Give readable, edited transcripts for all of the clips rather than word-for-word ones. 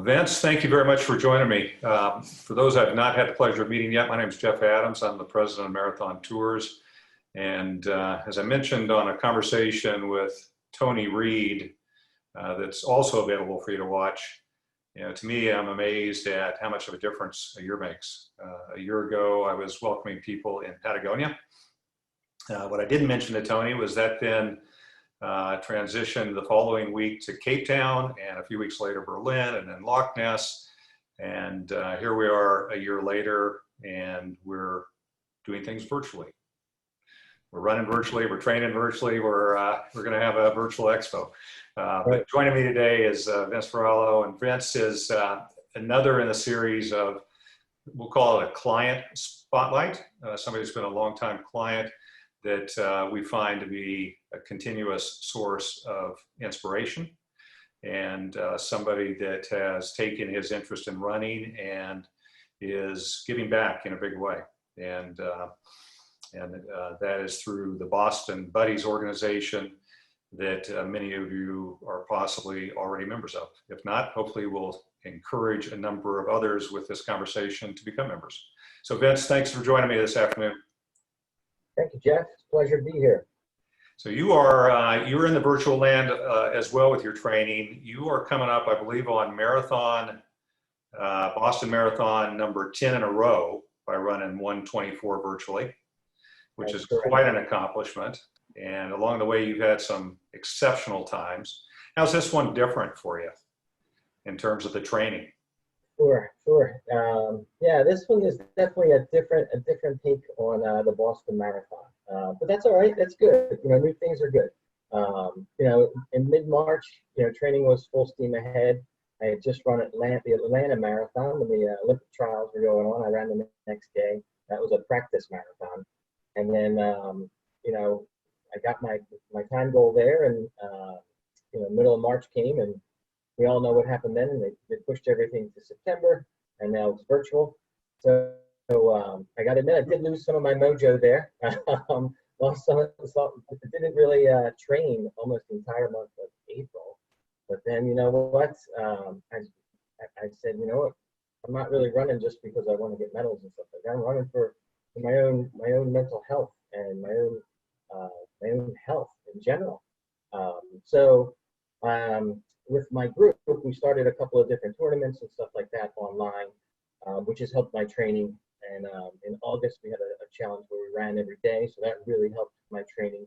Vince, thank you very much for joining me. For those I've not had the pleasure of meeting yet, my name is Jeff Adams. I'm the president of Marathon Tours. And as I mentioned on a conversation with Tony Reed, that's also available for you to watch, to me, I'm amazed at how much of a difference a year makes. A year ago, I was welcoming people in Patagonia. What I didn't mention to Tony was that then transitioned the following week to Cape Town, and a few weeks later Berlin, and then Loch Ness. And here we are a year later, and we're doing things virtually. We're running virtually, we're training virtually, we're going to have a virtual expo. But joining me today is Vince Varallo, and Vince is another in a series of, we'll call it a client spotlight, somebody who's been a long-time client that we find to be a continuous source of inspiration, and somebody that has taken his interest in running and is giving back in a big way. And that is through the Boston Buddies organization that many of you are possibly already members of. If not, hopefully we'll encourage a number of others with this conversation to become members. So Vince, thanks for joining me this afternoon. Thank you, Jeff. It's a pleasure to be here. So you're in the virtual land as well with your training. You are coming up, I believe, on marathon, Boston Marathon number 10 in a row by running 1:24 virtually, which is quite an accomplishment. And along the way, you've had some exceptional times. How's this one different for you in terms of the training? Sure. Yeah, this one is definitely a different take on the Boston Marathon. But that's all right. That's good. New things are good. In mid-March, training was full steam ahead. I had just run the Atlanta Marathon when the Olympic trials were going on. I ran the next day. That was a practice marathon. And then, I got my time goal there, and middle of March came, and we all know what happened then, and they pushed everything to September, and now it's virtual. So I got to admit, I did lose some of my mojo there. Lost some of it. Didn't really train almost the entire month of April. But then, you know what? I said, you know what? I'm not really running just because I want to get medals and stuff like that. I'm running for my own mental health and my own health in general. With my group, we started a couple of different tournaments and stuff like that online, which has helped my training. And in August, we had a challenge where we ran every day, so that really helped my training.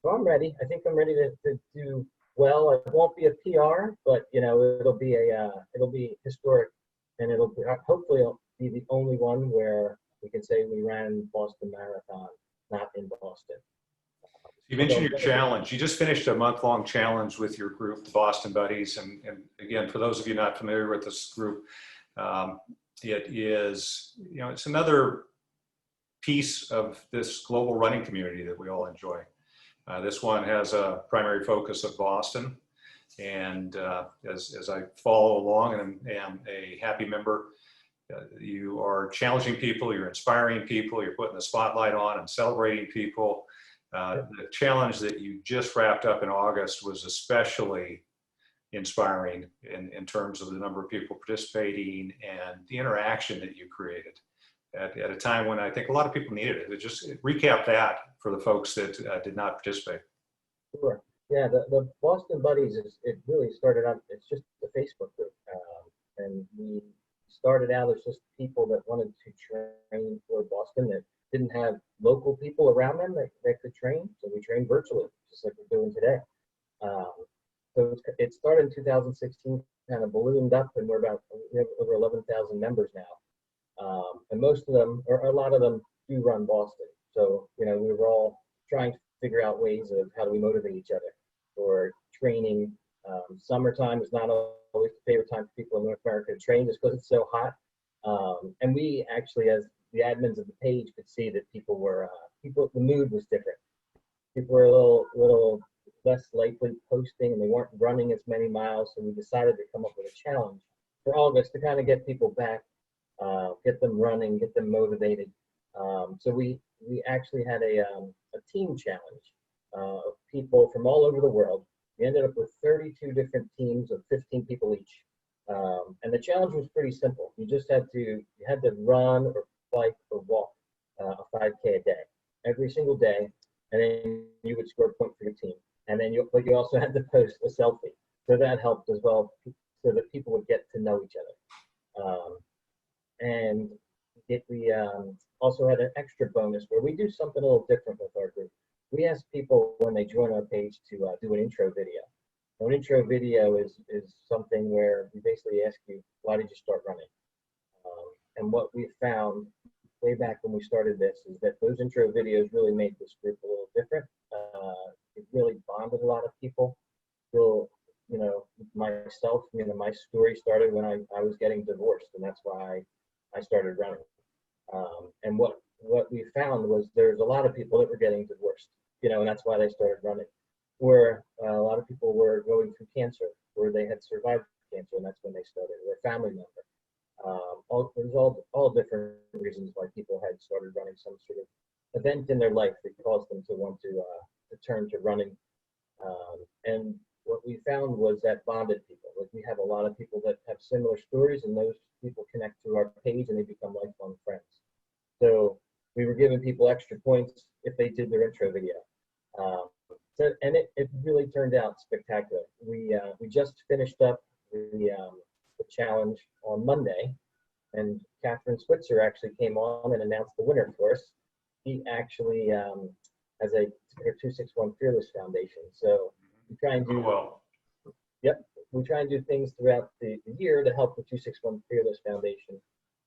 So I'm ready. I think I'm ready to do well. It won't be a PR, but it'll be historic, and hopefully it'll be the only one where we can say we ran Boston Marathon, not in Boston. You mentioned your challenge. You just finished a month-long challenge with your group, the Boston Buddies. And again, for those of you not familiar with this group, it is, it's another piece of this global running community that we all enjoy. This one has a primary focus of Boston. And as I follow along and am a happy member, you are challenging people, you're inspiring people, you're putting the spotlight on and celebrating people. The challenge that you just wrapped up in August was especially inspiring in terms of the number of people participating and the interaction that you created at a time when I think a lot of people needed it. Just recap that for the folks that did not participate. Sure. Yeah, the Boston Buddies, it really started out, it's just a Facebook group. And we started out as just people that wanted to train for Boston that didn't have local people around them that could train. So we trained virtually, just like we're doing today. So it started in 2016, kind of ballooned up, and we have over 11,000 members now. And most of them, or a lot of them, do run Boston. So, we were all trying to figure out ways of how do we motivate each other for training. Summertime is not always the favorite time for people in North America to train just because it's so hot. And we actually, as the admins of the page, could see that the mood was different. People were a little less likely posting, and they weren't running as many miles. So we decided to come up with a challenge for August to kind of get people back, get them running, get them motivated. So we actually had a team challenge of people from all over the world. We ended up with 32 different teams of 15 people each. And the challenge was pretty simple. You had to run or bike or walk a 5K a day, every single day, and then you would score a point for your team. And then but you also had to post a selfie. So that helped as well, so that people would get to know each other. And we also had an extra bonus where we do something a little different with our group. We ask people when they join our page to do an intro video. An intro video is something where we basically ask you, why did you start running? And what we found way back when we started this is that those intro videos really made this group a little different. It really bonded a lot of people. So, myself, my story started when I was getting divorced, and that's why I started running. And what we found was there's a lot of people that were getting divorced, and that's why they started running. Where a lot of people were going through cancer, where they had survived cancer, and that's when they started, or a family member. There's all different reasons why people had started running, some sort of event in their life that caused them to want to turn to running. And what we found was that bonded people. Like, we have a lot of people that have similar stories, and those people connect to our page and they become lifelong friends. So we were giving people extra points if they did their intro video. And it really turned out spectacular. We just finished up the challenge on Monday, and Catherine Switzer actually came on and announced the winner for us. He actually has her 261 Fearless Foundation. So we try and do we try and do things throughout the year to help the 261 Fearless Foundation.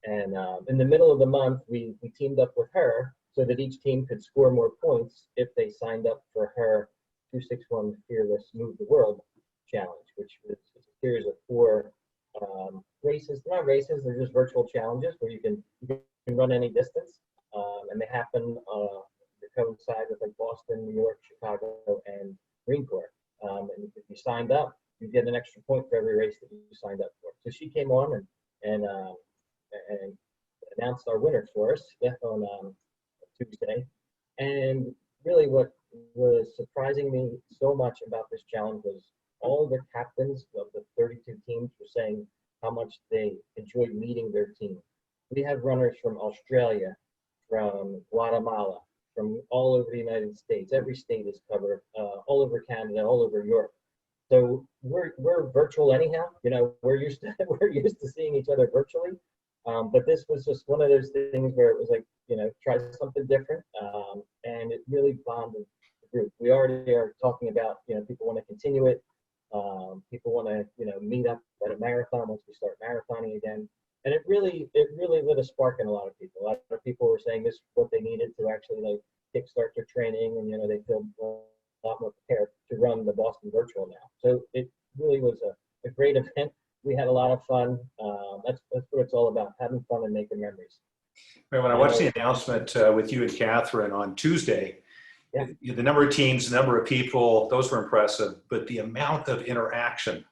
And in the middle of the month, we teamed up with her so that each team could score more points if they signed up for her 261 Fearless Move the World Challenge, which is a series of 4 races. They're not races, they're just virtual challenges where you can run any distance. And they happen to coincide with, like, Boston, New York, Chicago, and Marine Corps. And if you signed up, you get an extra point for every race that you signed up for. So she came on and announced our winner for us on Tuesday. And really what was surprising me so much about this challenge was all the captains of the 32 teams were saying how much they enjoyed meeting their team. We have runners from Australia, from Guatemala, from all over the United States. Every state is covered, all over Canada, all over Europe. So we're virtual anyhow. We're used to seeing each other virtually. But this was just one of those things where it was like, try something different, and it really bonded the group. We already are talking about, people want to continue it. People want to, meet up at a marathon once we start marathoning again. And it really lit a spark in a lot of people. A lot of people were saying this is what they needed to actually, like, kickstart their training, and they feel a lot more prepared to run the Boston Virtual now. So it really was a great event. We had a lot of fun. That's what it's all about, having fun and making memories. When I watched the announcement with you and Catherine on Tuesday, yeah. The number of teams, the number of people, those were impressive, but the amount of interaction.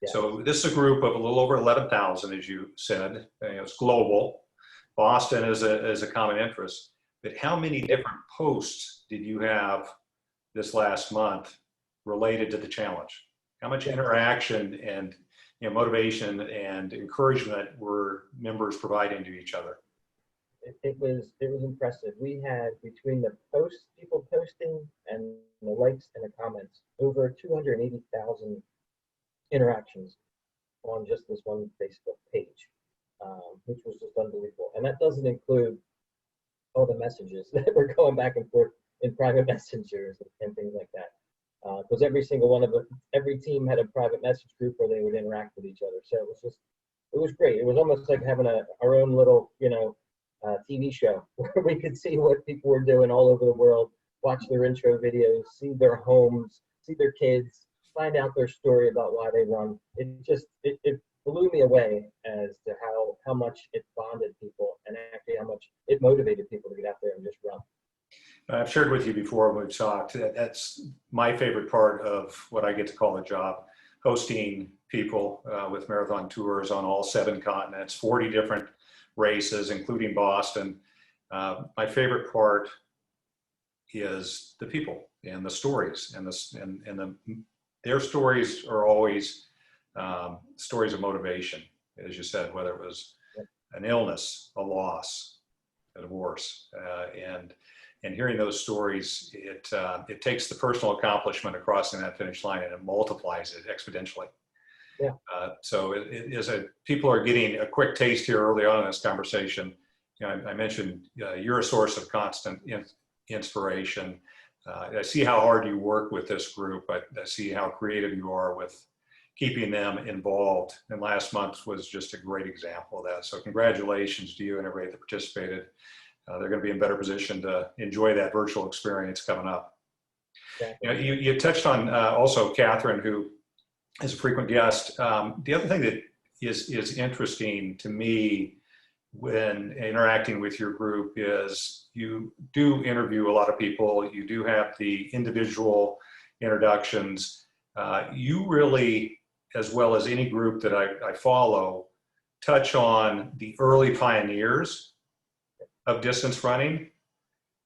Yeah. So this is a group of a little over 11,000, as you said. It's global. Boston is a common interest. But how many different posts did you have this last month related to the challenge? How much interaction and motivation and encouragement were members providing to each other? It was impressive. We had, between the people posting and the likes and the comments, over 280,000 interactions on just this one Facebook page, which was just unbelievable. And that doesn't include all the messages that were going back and forth in private messengers and things like that. Because every team had a private message group where they would interact with each other. So it was great. It was almost like having our own little, TV show where we could see what people were doing all over the world, watch their intro videos, see their homes, see their kids, find out their story about why they run. It blew me away as to how much it bonded people, and actually how much it motivated people to get out there and just run. I've shared with you before when we've talked, that's my favorite part of what I get to call a job, hosting people with marathon tours on all 7 continents, 40 different races, including Boston. My favorite part is the people and the stories, and their stories are always stories of motivation, as you said, whether it was an illness, a loss, a divorce, and hearing those stories, it takes the personal accomplishment of crossing that finish line and it multiplies it exponentially. Yeah. So it is people are getting a quick taste here early on in this conversation. I mentioned you're a source of constant inspiration. I see how hard you work with this group. I see how creative you are with keeping them involved. And last month was just a great example of that. So congratulations to you and everybody that participated. They're going to be in better position to enjoy that virtual experience coming up. Exactly. You touched on also Catherine, who is a frequent guest. The other thing that is interesting to me when interacting with your group is you do interview a lot of people. You do have the individual introductions. You really, as well as any group that I follow, touch on the early pioneers of distance running,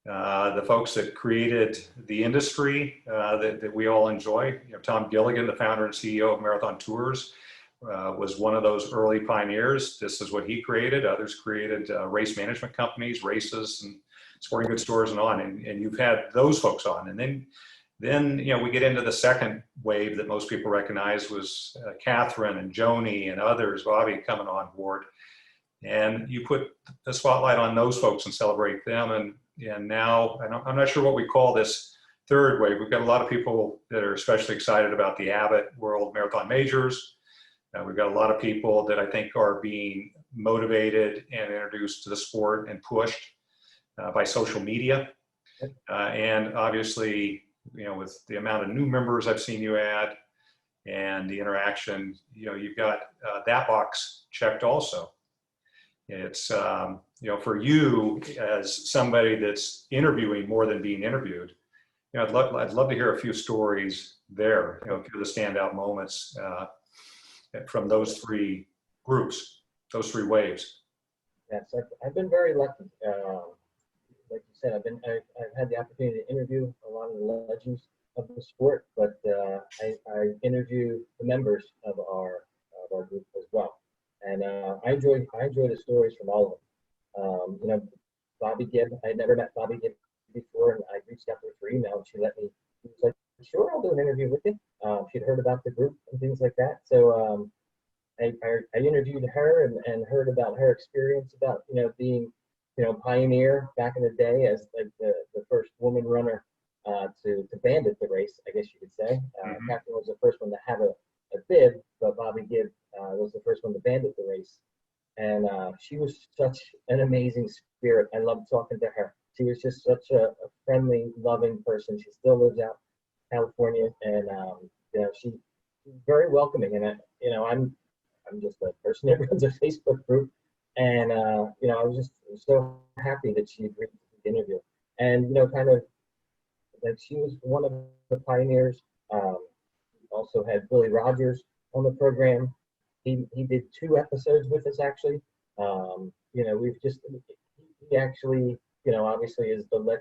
the folks that created the industry that we all enjoy. Tom Gilligan, the founder and CEO of Marathon Tours, was one of those early pioneers. This is what he created. Others created race management companies, races, and sporting goods stores, and on. And you've had those folks on. And then we get into the second wave that most people recognize was Catherine and Joni and others, Bobby, coming on board. And you put the spotlight on those folks and celebrate them. And now, I'm not sure what we call this third wave. We've got a lot of people that are especially excited about the Abbott World Marathon Majors. We've got a lot of people that I think are being motivated and introduced to the sport and pushed by social media. And obviously, with the amount of new members I've seen you add and the interaction, you've got that box checked also. It's, for you as somebody that's interviewing more than being interviewed, I'd love to hear a few stories there, a few of the standout moments from those three groups, those three waves. Yes, I've been very lucky. Like you said, I've had the opportunity to interview a lot of the legends of the sport, but I interview the members of our group as well. And I enjoy the stories from all of them. Bobby Gibb, I had never met Bobby Gibb before, and I reached out to her for email, and she was like, sure, I'll do an interview with you. She'd heard about the group and things like that. So I interviewed her and heard about her experience about, being, pioneer back in the day as like the first woman runner to bandit the race, I guess you could say. Catherine was the first one to have a bib, but Bobby Gibb was the first one to bandit the race. And she was such an amazing spirit. I loved talking to her. She was just such a friendly, loving person. She still lives out in California, and she's very welcoming. And I'm just a person that runs a Facebook group, and I was just so happy that she agreed to the interview. And kind of like she was one of the pioneers. Also had Billy Rogers on the program. He did 2 episodes with us actually. He actually, obviously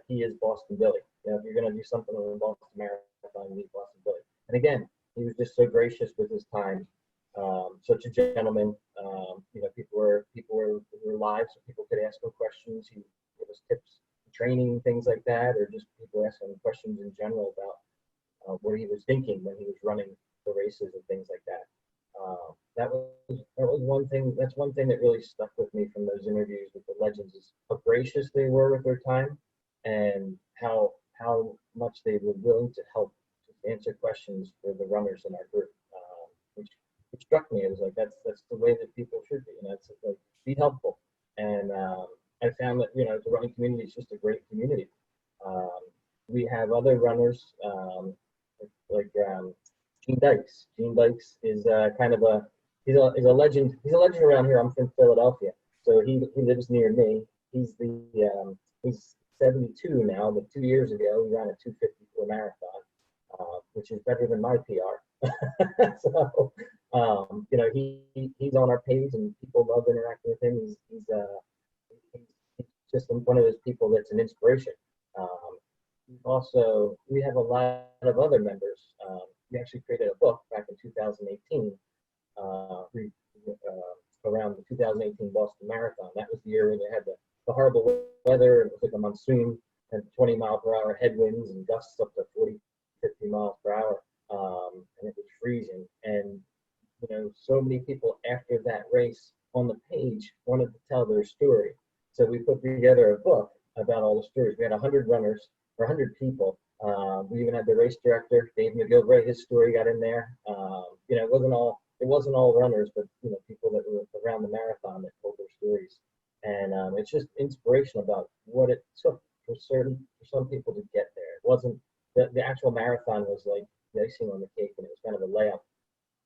he is Boston Billy. If you're going to do something on the Boston Marathon, you need Boston Billy. And again, he was just so gracious with his time. Such a gentleman. People were live, so people could ask him questions. He gave us tips, training, things like that, or just people asking him questions in general about what he was thinking when he was running the races and things like that. That was one thing. That's one thing that really stuck with me from those interviews with the legends is how gracious they were with their time, and how much they were willing to help to answer questions for the runners in our group. Which struck me. It was like that's the way that people should be. It's like be helpful. And I found that the running community is just a great community. We have other runners like Gene Dykes. Gene Dykes is kind of he's a legend. He's a legend around here. I'm from Philadelphia, so he lives near me. He's 72 now, but 2 years ago he ran a 2:54 marathon, which is better than my PR. So he's on our page and people love interacting with him. He's just one of those people that's an inspiration. We have a lot of other members. We actually created a book back in 2018 around the 2018 Boston Marathon. That was the year when they had the horrible weather. It was like a monsoon and 20-mile-per-hour headwinds and gusts up to 40, 50 miles per hour. And it was freezing. And, so many people after that race on the page wanted to tell their story. So we put together a book about all the stories. We had 100 runners or 100 people. We even had the race director, Dave McGilvray, his story got in there. It wasn't all runners, but people that were around the marathon that told their stories. And it's just inspiration about what it took for some people to get there. It wasn't the actual marathon was like the icing on the cake, and it was kind of a layup.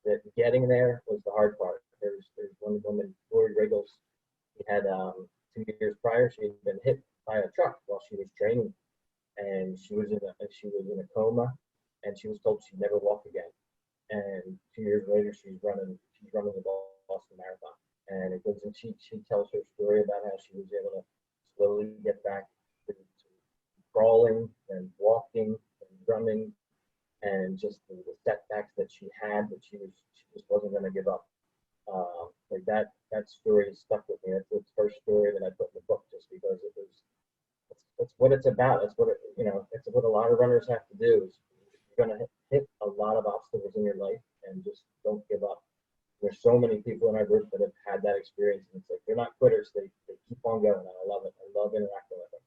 That getting there was the hard part. There's one woman, Lori Riggles. She had 2 years prior, she had been hit by a truck while she was training, and she was in a coma, and she was told she'd never walk again. And 2 years later, she's running the Boston Marathon, and it goes and she tells her story about how she was able to slowly get back to crawling and walking and running, and just the setbacks that she had, but she just wasn't going to give up. Like that story stuck with me. That's the first story that I put in the book, just because it's what it's about. It's what it's what a lot of runners have to do. Is you're going to hit a lot of obstacles in your life, and just don't give up. There's so many people in our group that have had that experience, and it's like they're not quitters. They keep on going, and I love it. I love interacting with them.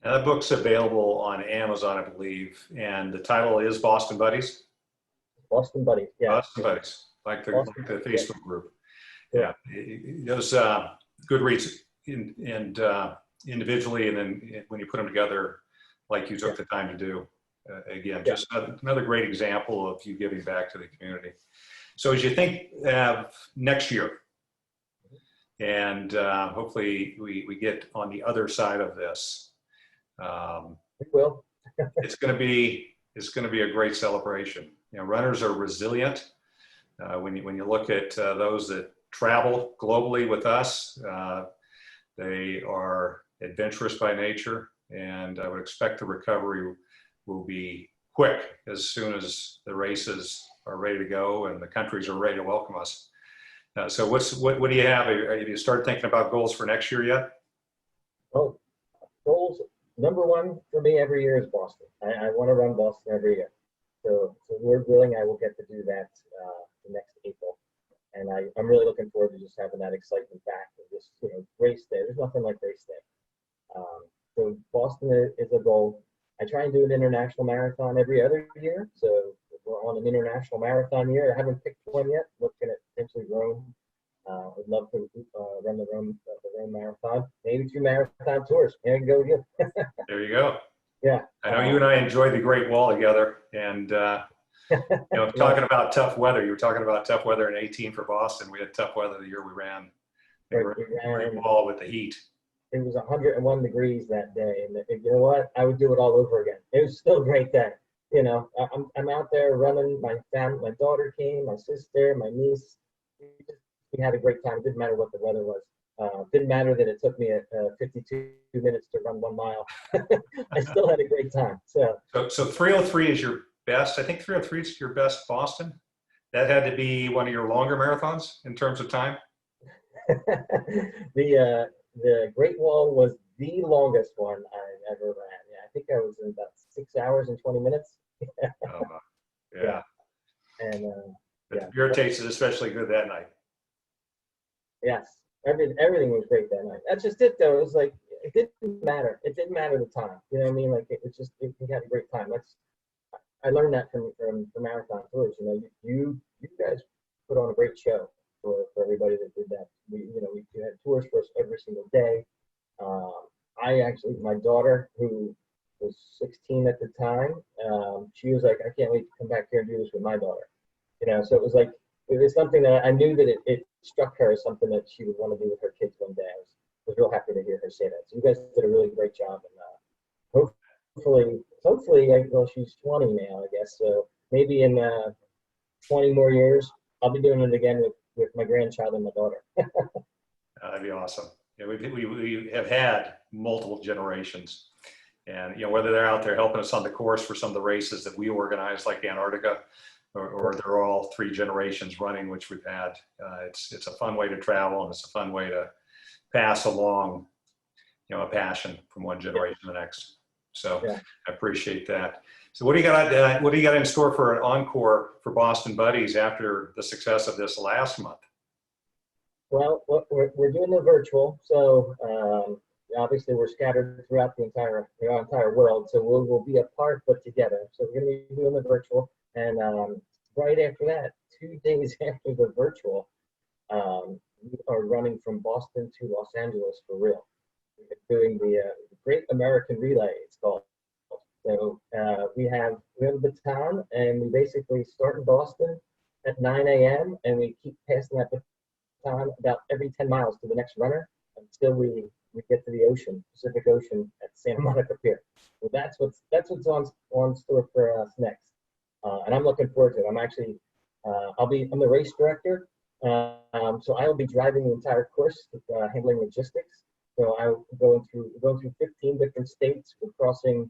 Now, that book's available on Amazon, I believe, and the title is Boston Buddies. Boston Buddies, yeah. Boston Buddies, like the Facebook group. Yeah, those good reads and individually, and then when you put them together, like you took the time to do. Again, just another great example of you giving back to the community. So as you think next year, and hopefully we get on the other side of this, it will. it's going to be a great celebration. Runners are resilient. When you look at those that travel globally with us, they are adventurous by nature, and I would expect the recovery will be quick as soon as the races are ready to go and the countries are ready to welcome us. So what do you have? Have you started thinking about goals for next year yet? Oh, goals. Number one for me every year is Boston. I want to run Boston every year. So Lord willing, I will get to do that next April. And I'm really looking forward to just having that excitement back and just, race day. There's nothing like race day. So Boston is a goal. I try and do an international marathon every other year. So if we're on an international marathon year, I haven't picked one yet. Looking at potentially Rome. Would love to run the Rome Marathon. Maybe 2 marathon tours. Here I can go with you. There you go. Yeah. I know you and I enjoyed the Great Wall together, and talking about tough weather. You were talking about tough weather in 18 for Boston. We had tough weather the year we ran the Great Wall with the heat. It was 101 degrees that day, and you know what? I would do it all over again. It was still a great day. I'm out there running. My daughter came, my sister, my niece. We had a great time. It didn't matter what the weather was. Didn't matter that it took me 52 minutes to run 1 mile. I still had a great time. So 303 is your best. I think 303 is your best Boston. That had to be one of your longer marathons in terms of time. The Great Wall was the longest one I've ever ran. Yeah, I think I was in about 6 hours and 20 minutes. Yeah. And the beer taste is especially good that night. Yes, everything was great that night. That's just it, though. It was like it didn't matter. It didn't matter the time. You know what I mean? Like we had a great time. I learned that from marathon tours. You guys put on a great show for everybody that did that. We had tours for us every single day. My daughter, who was 16 at the time, she was like, I can't wait to come back here and do this with my daughter. So it was something that I knew that it struck her as something that she would want to do with her kids one day. I was real happy to hear her say that. So you guys did a really great job, and hopefully, well, she's 20 now, I guess. So maybe in 20 more years, I'll be doing it again with my grandchild and my daughter. That'd be awesome. We have had multiple generations, and whether they're out there helping us on the course for some of the races that we organize, like Antarctica, or they're all 3 generations running, which we've had. It's a fun way to travel, and it's a fun way to pass along, a passion from one generation to the next. So Yeah. I appreciate that. So what do you got in store for an encore for Boston Buddies after the success of this last month? Well, we're doing the virtual, so obviously we're scattered throughout the entire world, so we'll be apart but together. So we're going to be doing the virtual, and right after that, 2 days after the virtual, we are running from Boston to Los Angeles for real. We're doing the Great American Relay, it's called. So we have a baton, and we basically start in Boston at 9 a.m. and we keep passing that baton about every 10 miles to the next runner until we get to the ocean, Pacific Ocean at Santa Monica Pier. So that's what's on store for us next, and I'm looking forward to it. I'm actually I'm the race director, so I will be driving the entire course, handling logistics. So I'm going through 15 different states. We're crossing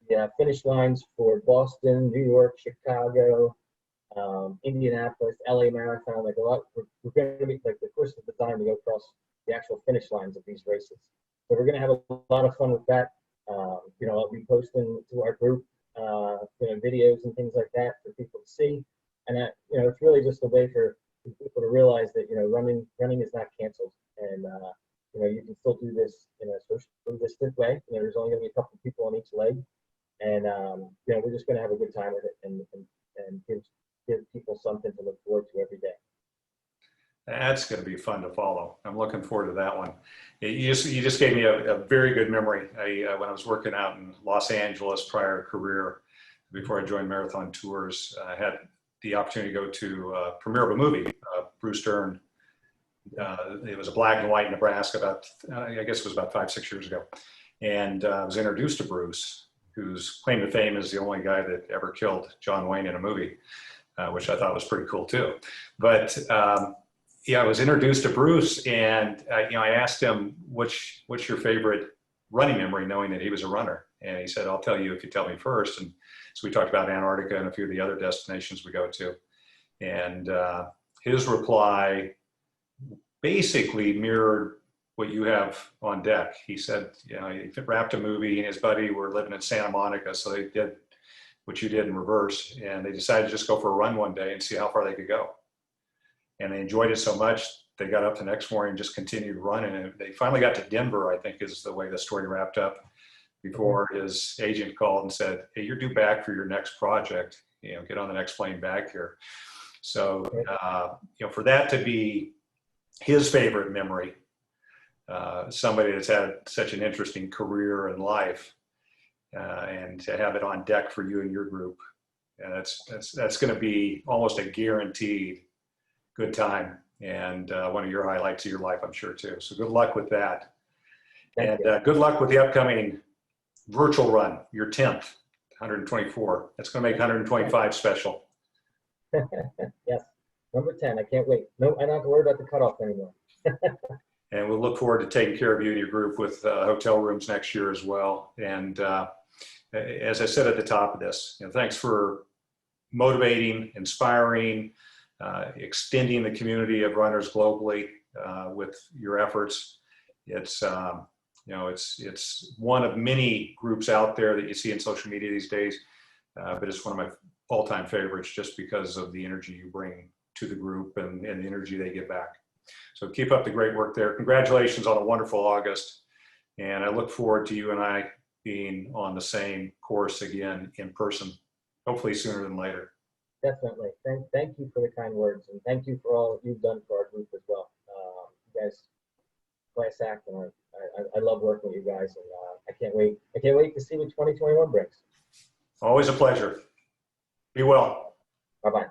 the finish lines for Boston, New York, Chicago, Indianapolis, LA Marathon. Like a lot, we're going to be like the course is designed to go across the actual finish lines of these races. So we're going to have a lot of fun with that. I'll be posting to our group, videos and things like that for people to see. And it's really just a way for people to realize that running is not canceled, and you can still do this in a socially distant way. There's only going to be a couple of people on each leg, and we're just going to have a good time with it and give people something to look forward to every day. That's going to be fun to follow. I'm looking forward to that one. You just gave me a very good memory. When I was working out in Los Angeles prior career, before I joined Marathon Tours, I had the opportunity to go to a premiere of a movie, Bruce Dern. It was a black and white Nebraska I guess it was about 5-6 years ago. And I was introduced to Bruce, whose claim to fame is the only guy that ever killed John Wayne in a movie, which I thought was pretty cool too. But I was introduced to Bruce, and I asked him, what's your favorite running memory, knowing that he was a runner? And he said, I'll tell you if you tell me first. And so we talked about Antarctica and a few of the other destinations we go to. And his reply basically mirrored what you have on deck. He said, he wrapped a movie, and his buddy were living in Santa Monica, so they did what you did in reverse, and they decided to just go for a run one day and see how far they could go. And they enjoyed it so much, they got up the next morning and just continued running. And they finally got to Denver, I think is the way the story wrapped up, before his agent called and said, hey, you're due back for your next project. Get on the next plane back here. So, for that to be his favorite memory, somebody that's had such an interesting career and life, and to have it on deck for you and your group, that's going to be almost a guaranteed good time, and one of your highlights of your life, I'm sure too. So good luck with that. And good luck with the upcoming virtual run, your 10th, 124. That's going to make 125 special. Yes, number 10. I can't wait. No, I don't have to worry about the cutoff anymore. And we'll look forward to taking care of you and your group with hotel rooms next year as well. And as I said at the top of this, thanks for motivating, inspiring, extending the community of runners globally with your efforts. It's one of many groups out there that you see in social media these days, but it's one of my all-time favorites just because of the energy you bring to the group and the energy they give back. So keep up the great work there. Congratulations on a wonderful August. And I look forward to you and I being on the same course again in person, hopefully sooner than later. Definitely. Thank you for the kind words, and thank you for all you've done for our group as well. You guys, class act, and I love working with you guys, and I can't wait to see what 2021 brings. Always a pleasure. Be well. Bye-bye.